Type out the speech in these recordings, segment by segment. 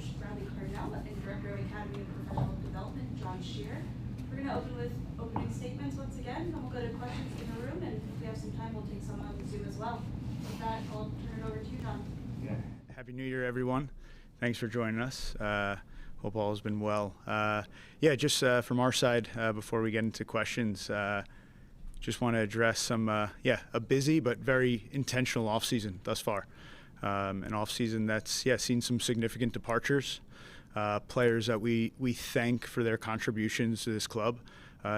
coach Bradley Carnell and Director of Academy and Professional Development John Scheer. We're going to open with opening statements once again, then we'll go to questions in the room, and if we have some time, we'll take some on Zoom as well. With that, I'll turn it over to you, John. Yeah. Happy New Year, everyone. Thanks for joining us. Hope all has been well. Just from our side, before we get into questions, just want to address some, a busy but very intentional offseason thus far. An offseason that's, seen some significant departures, players that we thank for their contributions to this club,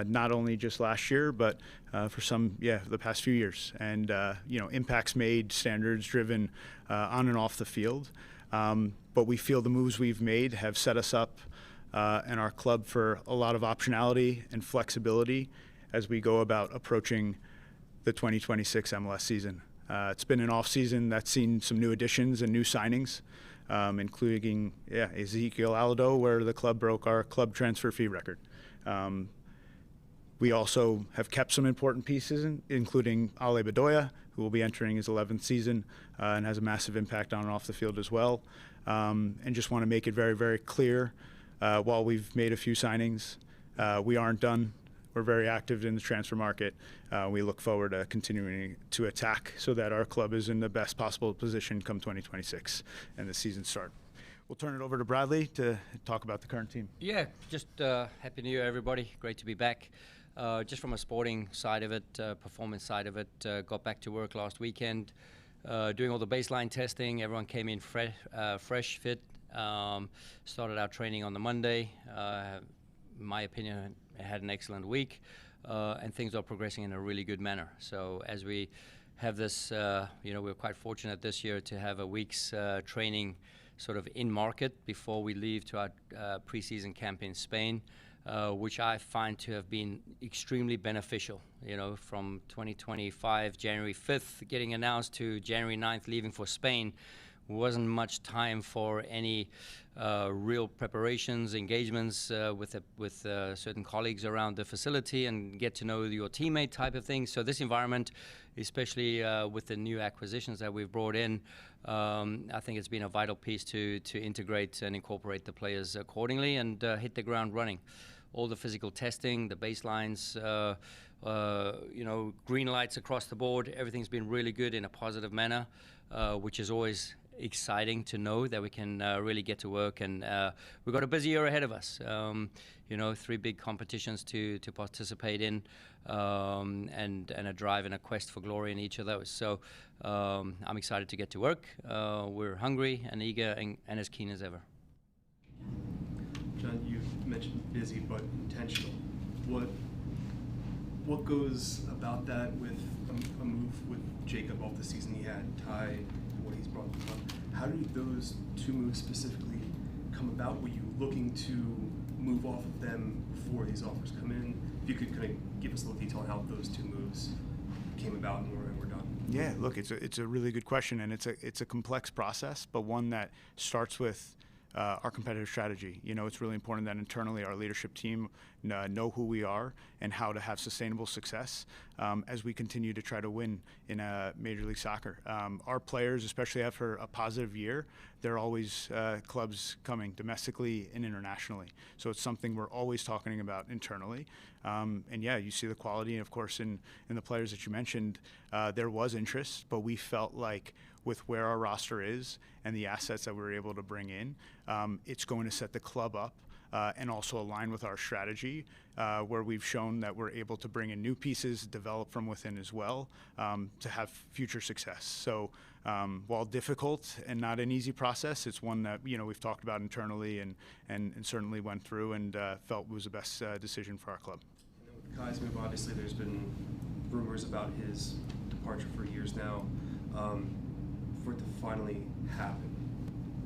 not only just last year, but for some, the past few years. And, impacts made, standards driven on and off the field. But we feel the moves we've made have set us up and our club for a lot of optionality and flexibility as we go about approaching the 2026 MLS season. It's been an off-season that's seen some new additions and new signings, including Ezekiel Alado, where the club broke our club transfer fee record. We also have kept some important pieces, including Ale Bedoya, who will be entering his 11th season and has a massive impact on and off the field as well. And just want to make it very, very clear, while we've made a few signings, we aren't done. We're very active in the transfer market. We look forward to continuing to attack so that our club is in the best possible position come 2026 and the season start. We'll turn it over to Bradley to talk about the current team. Yeah, just Happy New Year, everybody. Great to be back. Just from a sporting side of it, performance side of it, got back to work last weekend, doing all the baseline testing. Everyone came in fresh, fit. Started our training on the Monday. In my opinion, had an excellent week, and things are progressing in a really good manner. So as we have this, we're quite fortunate this year to have a week's training sort of in market before we leave to our preseason camp in Spain, which I find to have been extremely beneficial. From 2025, January 5th getting announced to January 9th leaving for Spain, wasn't much time for any real preparations, engagements with certain colleagues around the facility and get to know your teammate type of thing. So this environment, especially with the new acquisitions that we've brought in, I think it's been a vital piece to integrate and incorporate the players accordingly and hit the ground running. All the physical testing, the baselines, green lights across the board, everything's been really good in a positive manner, which is always exciting to know that we can really get to work, and we've got a busy year ahead of us. 3 big competitions to participate in, and a drive and a quest for glory in each of those. So I'm excited to get to work. We're hungry and eager and as keen as ever. John, you mentioned busy but intentional. What goes about that with a move with Jacob off the season he had, Ty, what he's brought to the club? How did those 2 moves specifically come about? Were you looking to move off of them before these offers come in? If you could kind of give us a little detail on how those 2 moves came about and were done. Yeah, look, it's a really good question, and it's a complex process, but one that starts with our competitive strategy. It's really important that internally our leadership team know who we are and how to have sustainable success as we continue to try to win in Major League Soccer. Our players, especially after a positive year, there are always clubs coming domestically and internationally. So it's something we're always talking about internally. You see the quality, and of course, in the players that you mentioned, there was interest, but we felt like with where our roster is and the assets that we were able to bring in, it's going to set the club up and also align with our strategy, where we've shown that we're able to bring in new pieces, develop from within as well, to have future success. So while difficult and not an easy process, it's one that we've talked about internally and certainly went through and felt was the best decision for our club. And then with Kai's move, obviously there's been rumors about his departure for years now. For it to finally happen,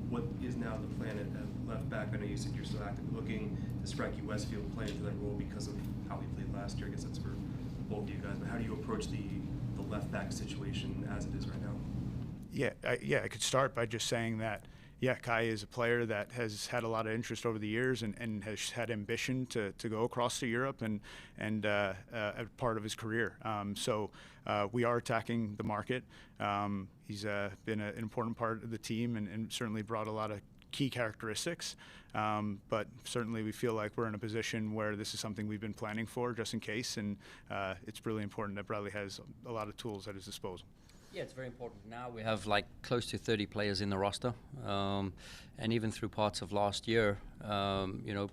what is now the plan at left back? I know you said you're still actively looking. Does Frankie Westfield play into that role because of how he played last year? I guess that's for both of you guys. But how do you approach the left back situation as it is right now? I could start by just saying that Yeah, Kai is a player that has had a lot of interest over the years and has had ambition to go across to Europe and a part of his career. So we are attacking the market. He's been an important part of the team and certainly brought a lot of key characteristics. But certainly we feel like we're in a position where this is something we've been planning for just in case, and it's really important that Bradley has a lot of tools at his disposal. Yeah, it's very important. Now we have like close to 30 players in the roster, and even through parts of last year,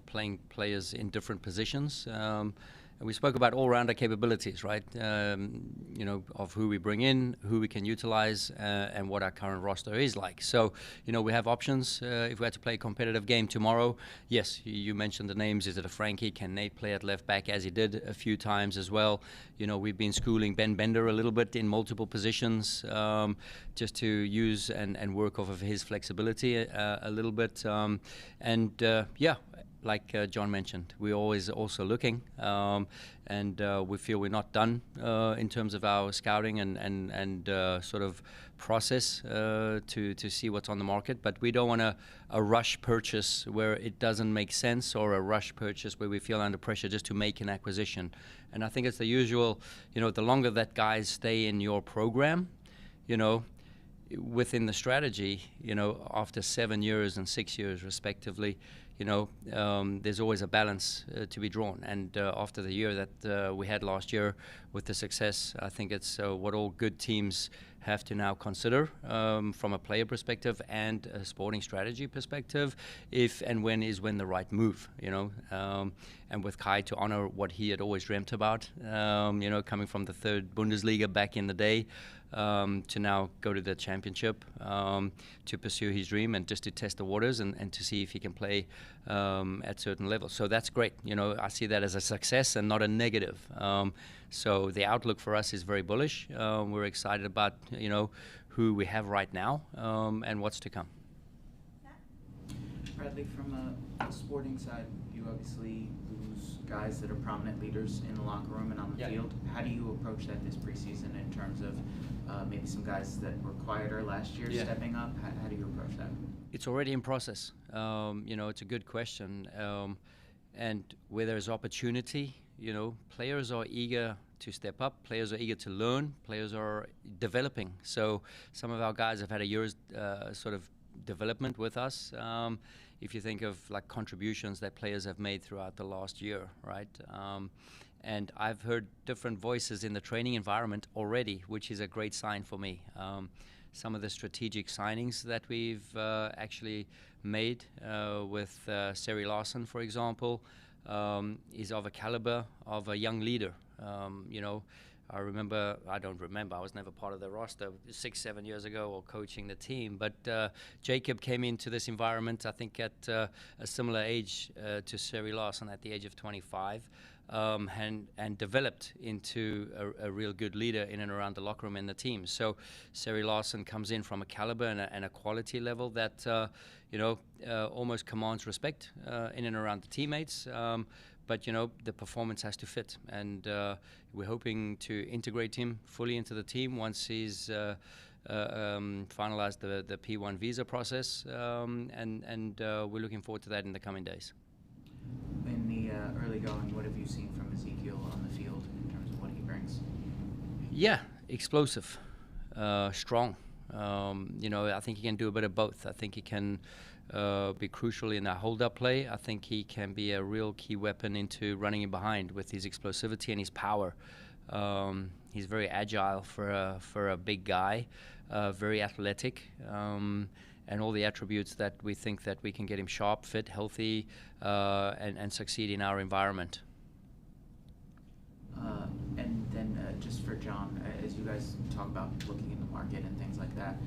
playing players in different positions. And we spoke about all-rounder capabilities, right? Of who we bring in, who we can utilize, and what our current roster is like. So, we have options. If we had to play a competitive game tomorrow, yes, you mentioned the names. Is it a Frankie? Can Nate play at left back as he did a few times as well? We've been schooling Ben Bender a little bit in multiple positions, just to use and work off of his flexibility a little bit. Like John mentioned, we're always also looking, and we feel we're not done in terms of our scouting and sort of process to see what's on the market. But we don't want a rush purchase where it doesn't make sense, or a rush purchase where we feel under pressure just to make an acquisition. And I think it's the usual, the longer that guys stay in your program, within the strategy, after 7 years and 6 years respectively, there's always a balance to be drawn. And after the year that we had last year with the success, I think it's what all good teams have to now consider from a player perspective and a sporting strategy perspective, if and when is when the right move, and with Kai, to honor what he had always dreamt about, coming from the third Bundesliga back in the day, to now go to the championship, to pursue his dream and just to test the waters and to see if he can play at certain levels. So that's great. I see that as a success and not a negative. So the outlook for us is very bullish. We're excited about, who we have right now and what's to come. Bradley, from a sporting side, you obviously lose guys that are prominent leaders in the locker room and on the field. How do you approach that this preseason in terms of maybe some guys that were quieter last year stepping up? How do you approach that? It's already in process. It's a good question. And where there's opportunity, players are eager to step up. Players are eager to learn. Players are developing. So some of our guys have had a year's sort of development with us. If you think of like contributions that players have made throughout the last year, right? And I've heard different voices in the training environment already, which is a great sign for me. Some of the strategic signings that we've actually made with Seri Larson, for example, is of a caliber of a young leader. I was never part of the roster 6-7 years ago or coaching the team, but Jacob came into this environment, I think, at a similar age to Seri Larson, at the age of 25, and developed into a real good leader in and around the locker room and the team. So Seri Larson comes in from a caliber and a quality level that almost commands respect in and around the teammates. But, the performance has to fit. And we're hoping to integrate him fully into the team once he's finalized the P1 visa process. And we're looking forward to that in the coming days. In the early going, what have you seen from Ezekiel on the field in terms of what he brings? Yeah, explosive, strong. I think he can do a bit of both. I think he can be crucial in that hold-up play. I think he can be a real key weapon into running in behind with his explosivity and his power. He's very agile for a big guy, very athletic, and all the attributes that we think that we can get him sharp, fit, healthy, and succeed in our environment. And then just for John, as you guys talk about looking in the market and things like that,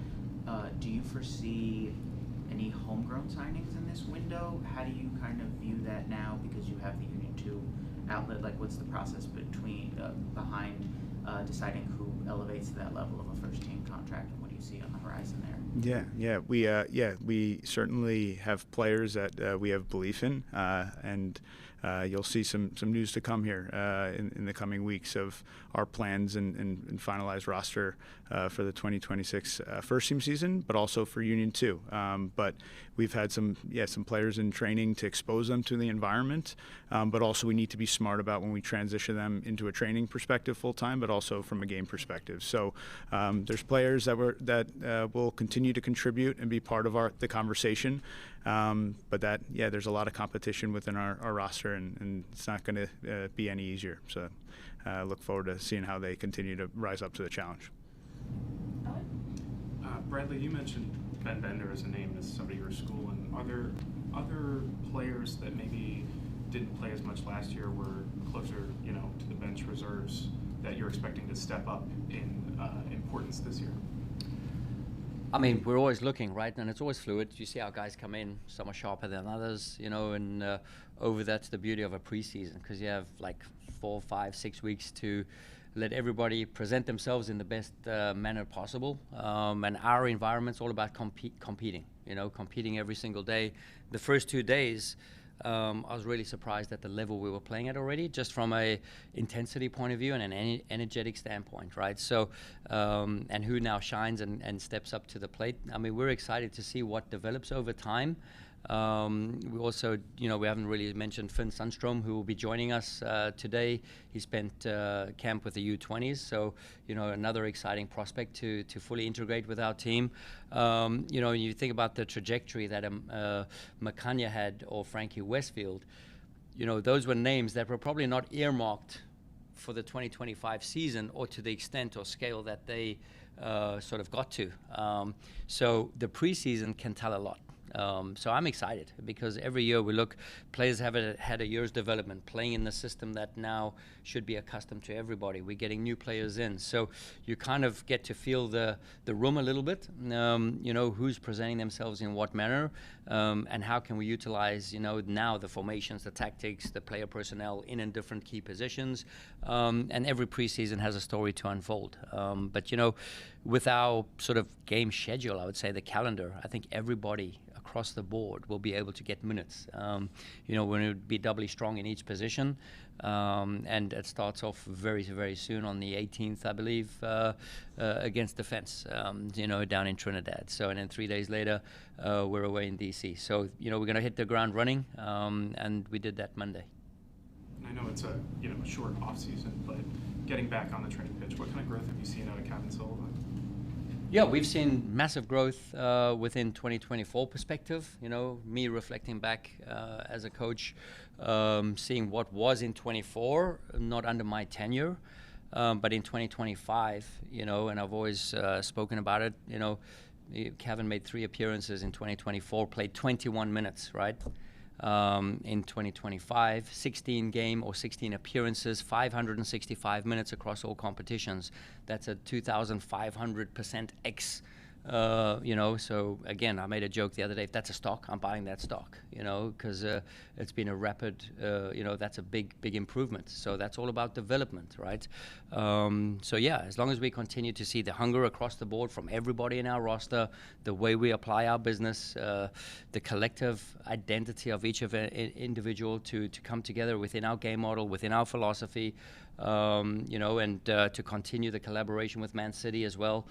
do you foresee any homegrown signings in this window? How do you kind of view that now, because you have the Union 2 outlet? Like, what's the process behind deciding who elevates to that level of a first-team contract, and what do you see on the horizon there? We certainly have players that we have belief in, and you'll see some news to come here in the coming weeks of our plans and finalized roster for the 2026 first team season, but also for Union 2. But we've had some players in training to expose them to the environment, but also we need to be smart about when we transition them into a training perspective full time, but also from a game perspective. So there's players that will continue to contribute and be part of the conversation, but there's a lot of competition within our roster, and it's not going to be any easier. So look forward to seeing how they continue to rise up to the challenge. Bradley, you mentioned Ben Bender as a name as somebody you were schooling. Are there other players that maybe didn't play as much last year, were closer, to the bench reserves, that you're expecting to step up in importance this year? I mean, we're always looking, right? And it's always fluid. You see how guys come in, some are sharper than others, and that's the beauty of a preseason, because you have like 4, 5, 6 weeks to let everybody present themselves in the best manner possible. And our environment's all about competing, competing every single day. The first 2 days, I was really surprised at the level we were playing at already, just from a intensity point of view and an energetic standpoint, right? So, and who now shines and steps up to the plate. I mean, we're excited to see what develops over time. We also, we haven't really mentioned Finn Sundstrom, who will be joining us today. He spent camp with the U20s, so, another exciting prospect to fully integrate with our team. You think about the trajectory that Makanya had, or Frankie Westfield, those were names that were probably not earmarked for the 2025 season, or to the extent or scale that they sort of got to. So the preseason can tell a lot. So I'm excited, because every year we look, players have had a year's development, playing in the system that now should be accustomed to everybody. We're getting new players in. So you kind of get to feel the room a little bit, who's presenting themselves in what manner, and how can we utilize, now the formations, the tactics, the player personnel in different key positions. And every preseason has a story to unfold. But, with our sort of game schedule, I would say the calendar, I think everybody across the board will be able to get minutes. We're going to be doubly strong in each position. And it starts off very, very soon on the 18th, I believe, against Defense, down in Trinidad. So, and then 3 days later, we're away in DC. So, we're going to hit the ground running, and we did that Monday. I know it's a short off season, but getting back on the training pitch, what kind of growth have you seen out of Kevin Sullivan? Yeah, we've seen massive growth within 2024 perspective. Me reflecting back as a coach, seeing what was in 24, not under my tenure, but in 2025, and I've always spoken about it. Kevin made 3 appearances in 2024, played 21 minutes, right? In 2025, 16 appearances, 565 minutes across all competitions. That's a 2,500% X. So again, I made a joke the other day, if that's a stock, I'm buying that stock, because it's been a rapid, that's a big improvement. So that's all about development, right? So yeah, as long as we continue to see the hunger across the board from everybody in our roster, the way we apply our business, the collective identity of each of individual to come together within our game model, within our philosophy, and to continue the collaboration with Man City as well.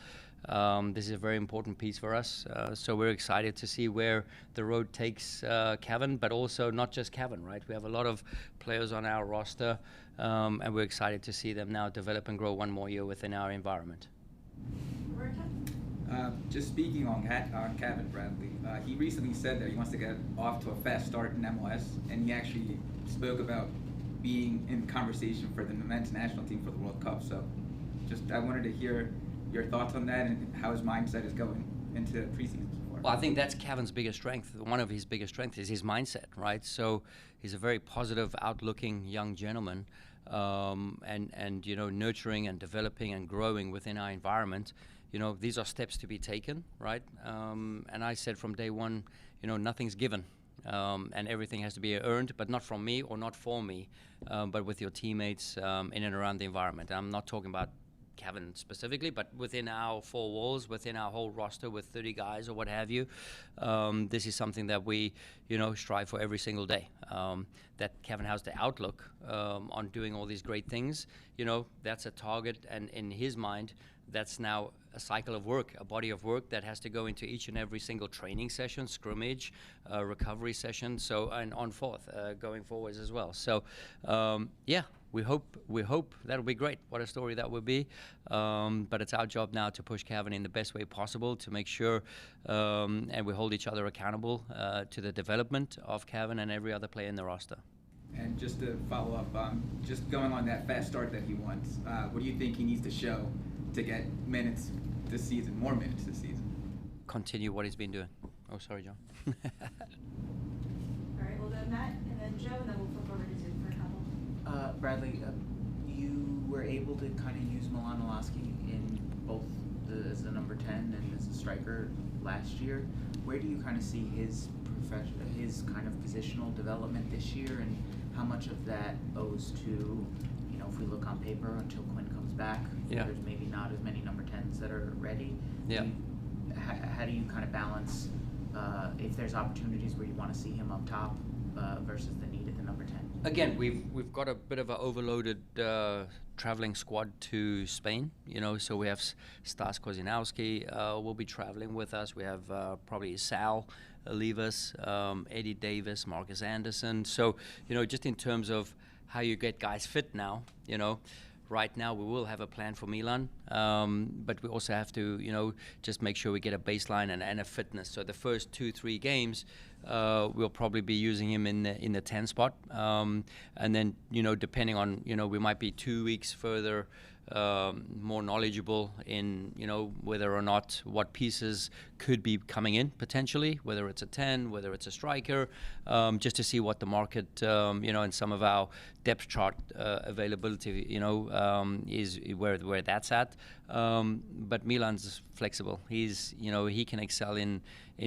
This is a very important piece for us. So we're excited to see where the road takes Kevin, but also not just Kevin, right? We have a lot of players on our roster, and we're excited to see them now develop and grow one more year within our environment. Just speaking on Kevin, Bradley, he recently said that he wants to get off to a fast start in MLS, and he actually spoke about being in conversation for the men's national team for the World Cup. So I wanted to hear your thoughts on that and how his mindset is going into preseason so far. Well, I think that's Kevin's biggest strength. One of his biggest strengths is his mindset, right? So he's a very positive, outlooking young gentleman, and nurturing and developing and growing within our environment. These are steps to be taken, right? And I said from day one, nothing's given. And everything has to be earned, but not from me or not for me, but with your teammates in and around the environment. I'm not talking about Kevin specifically, but within our four walls, within our whole roster with 30 guys or what have you, this is something that we, strive for every single day. That Kevin has the outlook on doing all these great things, that's a target, and in his mind, that's now a cycle of work, a body of work that has to go into each and every single training session, scrimmage, recovery session, and on forth, going forwards as well. So, we hope that'll be great. What a story that would be. But it's our job now to push Kevin in the best way possible to make sure, and we hold each other accountable to the development of Kevin and every other player in the roster. And just to follow up, just going on that fast start that he wants, what do you think he needs to show to get minutes this season, more minutes this season? Continue what he's been doing. Oh, sorry, John. All right, we'll go Matt, and then Joe, and then we'll flip over to Zoom for a couple. Bradley, you were able to kind of use Milan Olaski in both as a number 10 and as a striker last year. Where do you kind of see his kind of positional development this year, and how much of that owes to, if we look on paper until Quinn comes back, there's maybe not as many number 10s that are ready. Yeah. How do you kind of balance if there's opportunities where you want to see him up top versus the need at the number 10? Again, we've got a bit of an overloaded traveling squad to Spain, so we have Stas Kozinowski will be traveling with us. We have probably Sal leave us, Eddie Davis, Marcus Anderson. So, just in terms of how you get guys fit now, right now we will have a plan for Milan, but we also have to, just make sure we get a baseline and a fitness. So the first 2-3 games, we'll probably be using him in the 10 spot, and then depending on we might be 2 weeks further more knowledgeable in whether or not what pieces could be coming in potentially, whether it's a 10, whether it's a striker, just to see what the market and some of our depth chart availability is where that's at. But Milan's flexible. He's he can excel in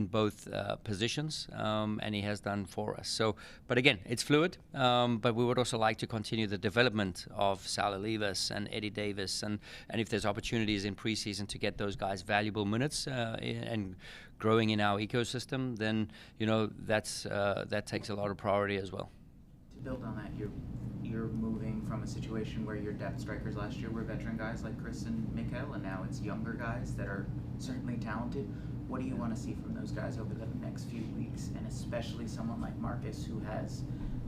both positions, and he has done for us. So, but again, it's fluid. But we would also like to continue the development of Sal Olivas and Eddie Davis, and if there's opportunities in preseason to get those guys valuable minutes and growing in our ecosystem, then that takes a lot of priority as well. To build on that, you're moving from a situation where your depth strikers last year were veteran guys like Chris and Mikkel, and now it's younger guys that are certainly talented. What do you want to see from those guys over the next few weeks, and especially someone like Marcus, who has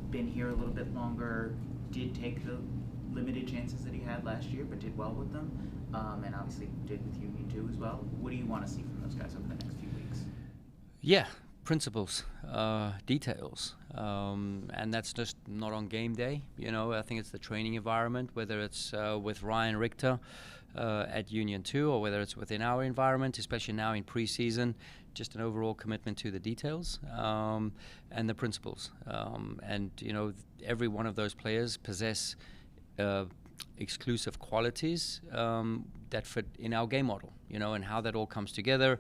been here a little bit longer, did take the limited chances that he had last year, but did well with them, and obviously did with Union too as well. What do you want to see from those guys over the next few weeks? Yeah, principles, details, and that's just not on game day. I think it's the training environment, whether it's with Ryan Richter at Union 2 or whether it's within our environment, especially now in preseason, just an overall commitment to the details and the principles. And every one of those players possess exclusive qualities that fit in our game model, and how that all comes together.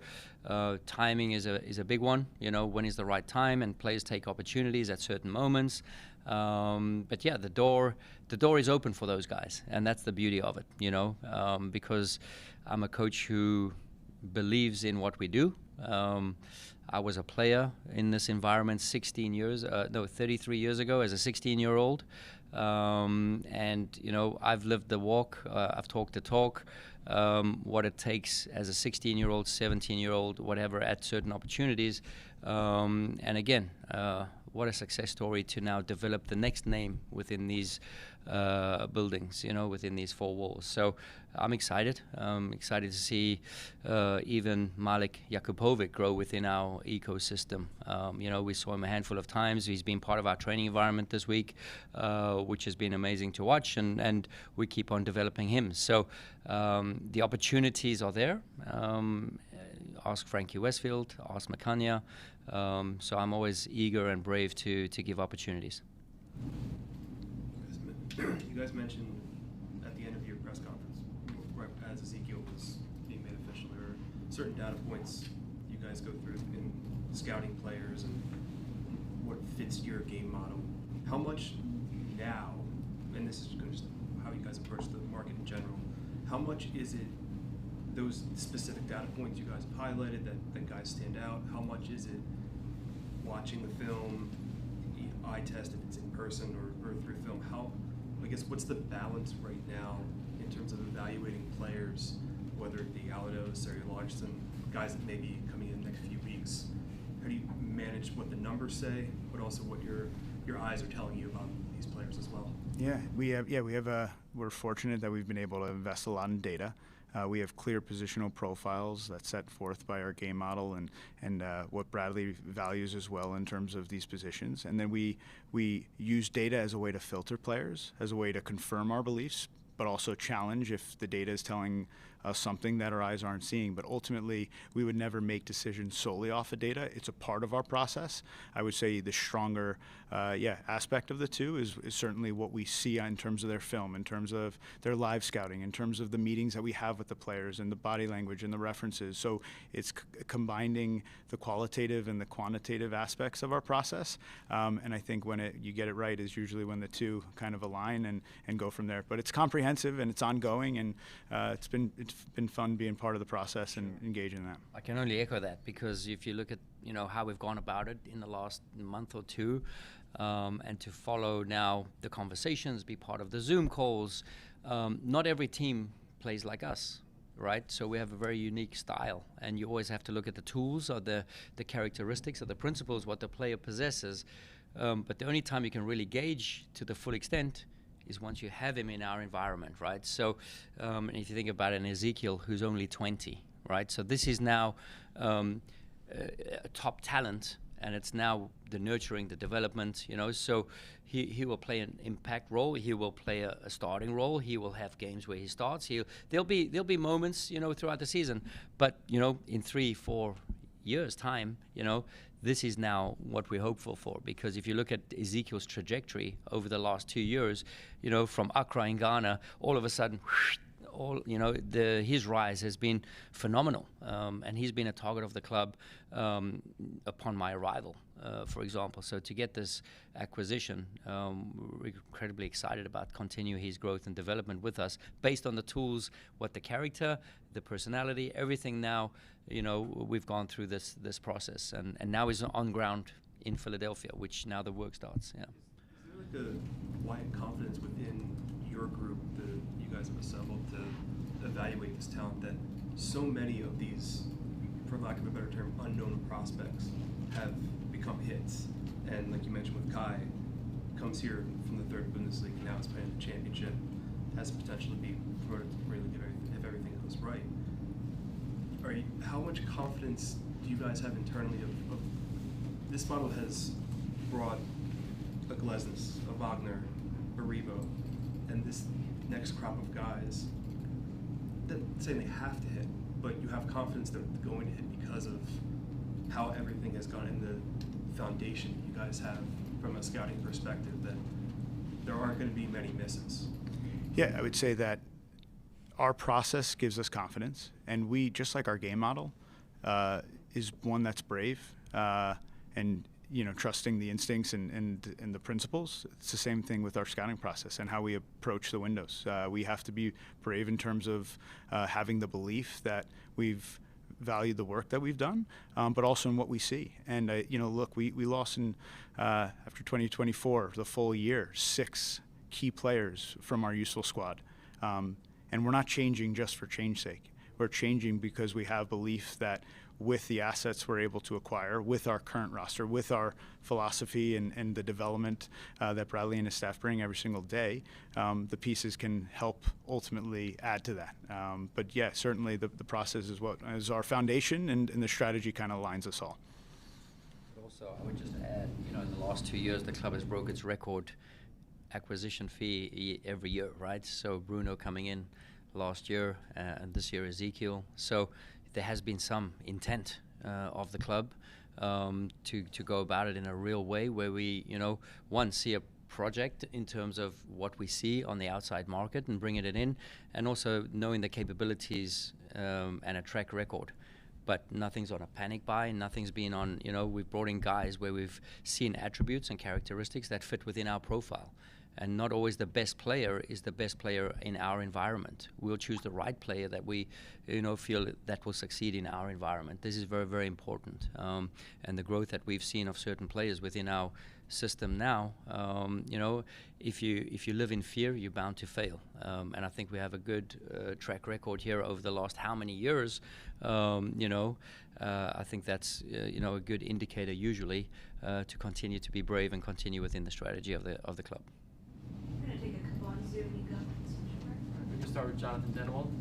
Timing is a big one. When is the right time, and players take opportunities at certain moments. But yeah, the door is open for those guys, and that's the beauty of it, because I'm a coach who believes in what we do. I was a player in this environment 33 years ago as a 16-year-old. And I've lived the walk, I've talked the talk, what it takes as a 16-year-old, 17-year-old, whatever, at certain opportunities. And again, what a success story to now develop the next name within these buildings, within these four walls. So I'm excited. Excited to see even Malik Jakubovic grow within our ecosystem. We saw him a handful of times. He's been part of our training environment this week, which has been amazing to watch, and we keep on developing him. So the opportunities are there. Ask Frankie Westfield, ask Makanya. So I'm always eager and brave to give opportunities. You guys mentioned at the end of your press conference, right as Ezekiel was being made official, there are certain data points you guys go through in scouting players and what fits your game model. How much now, and this is just how you guys approach the market in general, How much is it those specific data points you guys have highlighted that guys stand out? How much is it watching the film, eye test if it's in person or through film? I guess what's the balance right now in terms of evaluating players, whether it be Alados or Larson, guys that may be coming in the next few weeks? How do you manage what the numbers say, but also what your eyes are telling you about these players as well? We're fortunate that we've been able to invest a lot in data. We have clear positional profiles that's set forth by our game model and what Bradley values as well in terms of these positions. And then we use data as a way to filter players, as a way to confirm our beliefs, but also challenge if the data is telling us something that our eyes aren't seeing. But ultimately, we would never make decisions solely off of data. It's a part of our process. I would say the stronger aspect of the two is certainly what we see in terms of their film, in terms of their live scouting, in terms of the meetings that we have with the players and the body language and the references. So it's combining the qualitative and the quantitative aspects of our process. And I think when you get it right is usually when the two kind of align and go from there. But it's comprehensive and it's ongoing, and it's been fun being part of the process and engaging in that. I can only echo that, because if you look at how we've gone about it in the last month or two, and to follow now the conversations, be part of the Zoom calls, not every team plays like us, right? So we have a very unique style, and you always have to look at the tools or the characteristics or the principles, what the player possesses. But the only time you can really gauge to the full extent is once you have him in our environment, right? So and if you think about it, in Ezekiel, who's only 20, right? So this is now a top talent, and it's now the nurturing, the development, so he will play an impact role. He will play a starting role. He will have games where he starts. There'll be moments, throughout the season, but, in 3-4 years' time, this is now what we're hopeful for, because if you look at Ezekiel's trajectory over the last 2 years, from Accra in Ghana, all of a sudden, his rise has been phenomenal, and he's been a target of the club upon my arrival, for example. So to get this acquisition, we're incredibly excited about continue his growth and development with us based on the tools, what the character, the personality, everything now. We've gone through this process, and now he's on ground in Philadelphia, which now the work starts. Yeah. Is there like a quiet confidence within your group that you guys have assembled to evaluate this talent, that so many of these, for lack of a better term, unknown prospects have become hits? And like you mentioned with Kai, comes here from the third Bundesliga, now is playing the championship, has the potential to be promoted to Premier League if everything goes right. How much confidence do you guys have internally of this model has brought a Glesnes, a Wagner, a Revo, and this next crop of guys that saying they have to hit, but you have confidence they're going to hit because of how everything has gone in the foundation you guys have from a scouting perspective, that there aren't going to be many misses? Yeah, I would say that our process gives us confidence, and we, just like our game model, is one that's brave, and trusting the instincts and the principles. It's the same thing with our scouting process and how we approach the windows. We have to be brave in terms of having the belief that we've valued the work that we've done, but also in what we see. And look, we lost in after 2024 the full year 6 key players from our useful squad. And we're not changing just for change's sake. We're changing because we have belief that with the assets we're able to acquire, with our current roster, with our philosophy and the development that Bradley and his staff bring every single day, the pieces can help ultimately add to that. But yeah, certainly the process is what is our foundation, and the strategy kind of aligns us all. But also, I would just add, in the last 2 years, the club has broke its record acquisition fee every year, right? So Bruno coming in last year, and this year Ezekiel. So there has been some intent of the club to go about it in a real way, where we, one, see a project in terms of what we see on the outside market and bringing it in, and also knowing the capabilities and a track record. But nothing's on a panic buy, nothing's been on, we've brought in guys where we've seen attributes and characteristics that fit within our profile. and not always the best player is the best player in our environment. We'll choose the right player that we, feel that will succeed in our environment. This is very, very important. And the growth that we've seen of certain players within our system now, if you live in fear, you're bound to fail. And I think we have a good track record here over the last how many years. I think that's a good indicator usually to continue to be brave and continue within the strategy of the club. We're gonna take a couple on Zoom. You go. We can start with Jonathan Denwald.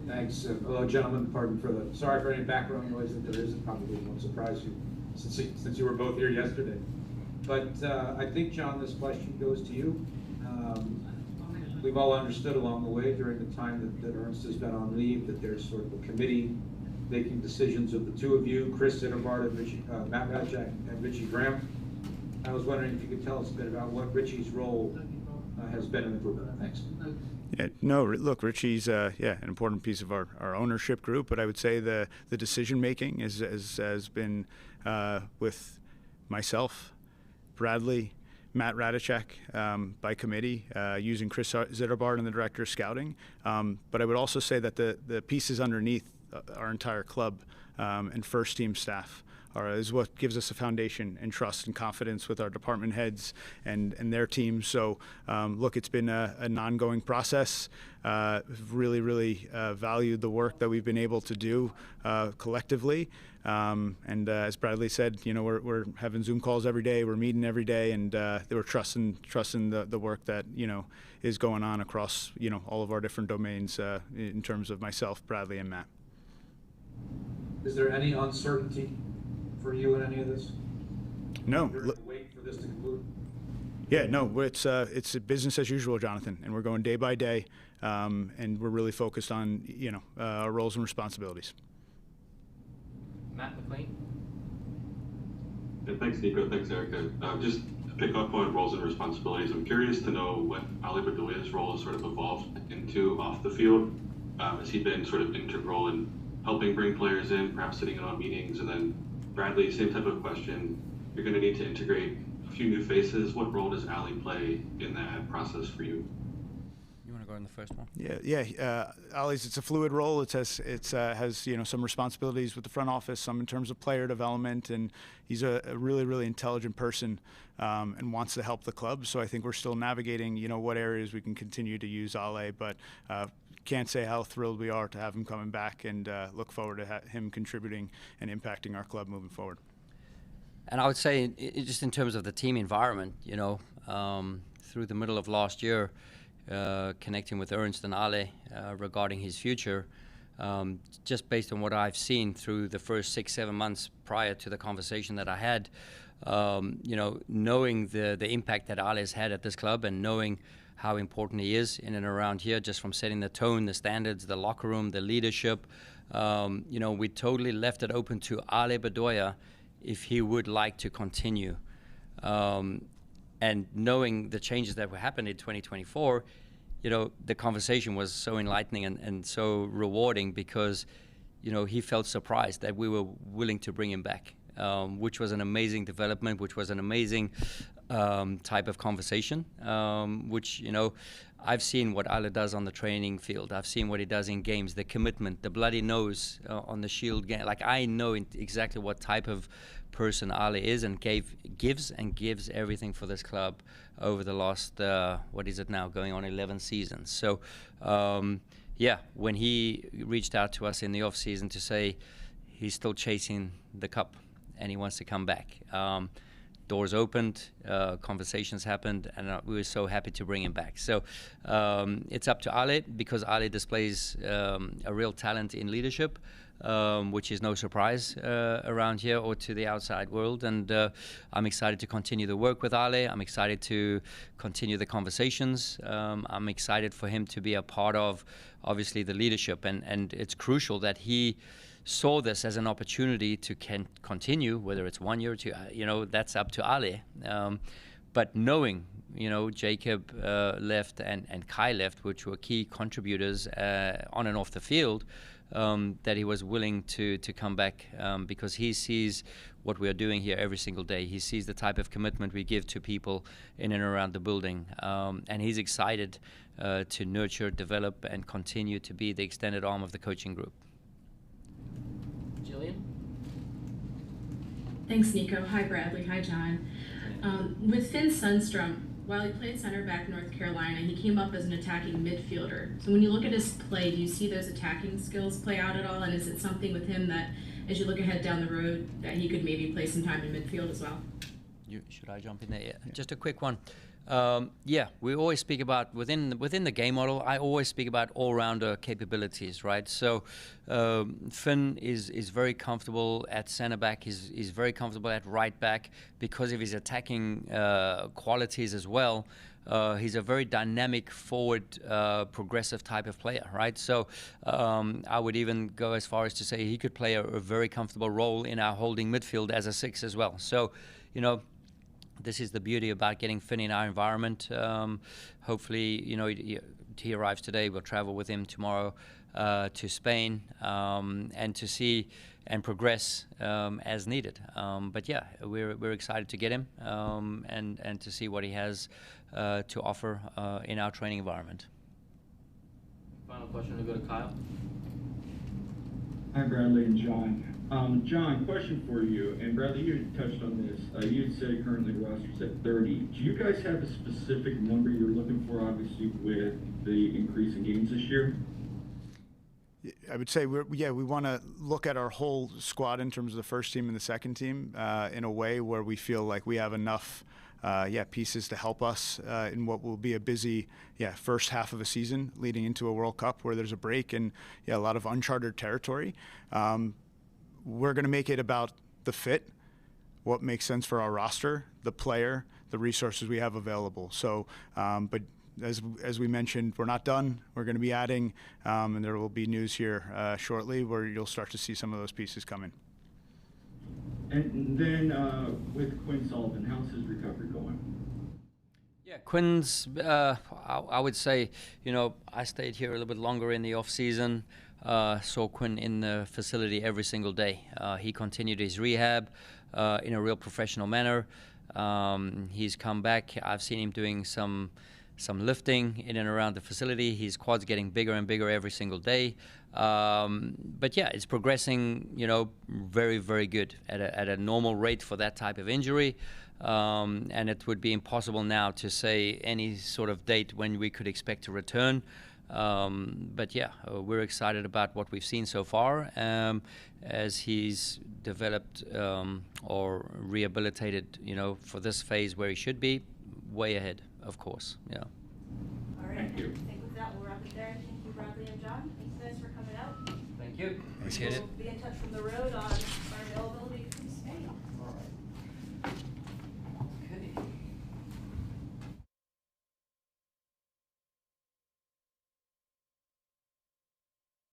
Thanks. Hello, gentlemen. Pardon for the, sorry for any background noise that there is. It probably won't surprise you since you were both here yesterday. But I think, John, this question goes to you. We've all understood along the way during the time that Ernst has been on leave that there's sort of a committee making decisions of the two of you, Chris Zitterbart and Matt Radchak and Richie Graham. I was wondering if you could tell us a bit about what Richie's role has been in the group. Thanks. Yeah, no, look, Richie's an important piece of our ownership group, but I would say the decision making has been with myself, Bradley, Matt Radchak by committee, using Chris Zitterbart and the director of scouting. But I would also say that the pieces underneath our entire club and first team staff is what gives us a foundation and trust and confidence with our department heads and their teams. So look, it's been an ongoing process. Really valued the work that we've been able to do collectively. And as Bradley said, we're having Zoom calls every day, we're meeting every day, and we're trusting the work that is going on across all of our different domains in terms of myself, Bradley, and Matt. Is there any uncertainty for you in any of this? No. Wait for this to conclude? Yeah, no, it's business as usual, Jonathan, and we're going day by day, and we're really focused on our roles and responsibilities. Matt McLean. Yeah, thanks, Nico. Thanks, Erica. Just to pick up on roles and responsibilities, I'm curious to know what Ale Bedoya's role has sort of evolved into off the field. Has he been sort of integral in helping bring players in, perhaps sitting in on meetings? And then Bradley, same type of question. You're going to need to integrate a few new faces. What role does Ali play in that process for you? You want to go in the first one? Yeah. Ali's, it's a fluid role. It has some responsibilities with the front office, some in terms of player development, and he's a really intelligent person and wants to help the club. So I think we're still navigating what areas we can continue to use Ale, but can't say how thrilled we are to have him coming back, and look forward to him contributing and impacting our club moving forward. And I would say, just in terms of the team environment, through the middle of last year, connecting with Ernst and Ale regarding his future, just based on what I've seen through the first 6-7 months prior to the conversation that I had, knowing the impact that Ale has had at this club, and knowing how important he is in and around here, just from setting the tone, the standards, the locker room, the leadership. We totally left it open to Ale Bedoya if he would like to continue. And knowing the changes that were happening in 2024, the conversation was so enlightening and so rewarding, because, he felt surprised that we were willing to bring him back, which was an amazing development, which was an amazing type of conversation, which, I've seen what Ale does on the training field. I've seen what he does in games, the commitment, the bloody nose on the Shield game. Like, I know exactly what type of person Ale is, and gives everything for this club over the last, what is it now, going on 11 seasons. So, when he reached out to us in the off-season to say he's still chasing the cup and he wants to come back, doors opened, conversations happened, and we were so happy to bring him back. So it's up to Ale, because Ale displays a real talent in leadership, which is no surprise around here or to the outside world. And I'm excited to continue the work with Ale. I'm excited to continue the conversations. I'm excited for him to be a part of, obviously, the leadership. And it's crucial that he saw this as an opportunity to continue, whether it's 1 year or 2, that's up to Ale. But knowing, Jacob left and Kai left, which were key contributors on and off the field, that he was willing to come back, because he sees what we are doing here every single day. He sees the type of commitment we give to people in and around the building, and he's excited to nurture, develop, and continue to be the extended arm of the coaching group. Jillian? Thanks, Nico. Hi, Bradley. Hi, John. With Finn Sundstrom, while he played center back in North Carolina, he came up as an attacking midfielder. So when you look at his play, do you see those attacking skills play out at all? And is it something with him that, as you look ahead down the road, that he could maybe play some time in midfield as well? Should I jump in there? Yeah. Just a quick one. Yeah, we always speak about, within the game model, I always speak about all-rounder capabilities, right? So Finn is very comfortable at center back. He's very comfortable at right back because of his attacking qualities as well. He's a very dynamic, forward, progressive type of player, right? So I would even go as far as to say he could play a very comfortable role in our holding midfield as a 6 as well. So, you know, this is the beauty about getting Finn in our environment. Hopefully, you know, he arrives today. We'll travel with him tomorrow to Spain and to see and progress as needed. But yeah, we're excited to get him and to see what he has to offer in our training environment. Final question, we go to Kyle. Hi, Bradley and John. John, question for you, and Bradley, you touched on this. You had said currently roster's at 30. Do you guys have a specific number you're looking for, obviously, with the increase in games this year? I would say we want to look at our whole squad in terms of the first team and the second team in a way where we feel like we have enough pieces to help us in what will be a busy first half of a season leading into a World Cup where there's a break and a lot of uncharted territory. We're going to make it about the fit, what makes sense for our roster, the player, the resources we have available. So, but as we mentioned, we're not done. We're going to be adding, and there will be news here shortly where you'll start to see some of those pieces come in. And then with Quinn Sullivan, how's his recovery going? Yeah, Quinn's, I would say, you know, I stayed here a little bit longer in the off-season, saw Quinn in the facility every single day. He continued his rehab in a real professional manner. He's come back. I've seen him doing some lifting in and around the facility. His quad's getting bigger and bigger every single day. But yeah, it's progressing, you know, very, very good at a normal rate for that type of injury. And it would be impossible now to say any sort of date when we could expect to return. But yeah, we're excited about what we've seen so far as he's developed or rehabilitated, you know, for this phase where he should be, way ahead, of course. Yeah. All right. Thank you. I think with that, we'll wrap it there. Thank you, Bradley and John. Thanks, guys, for coming out. Thank you. Appreciate it. We'll be in touch from the road on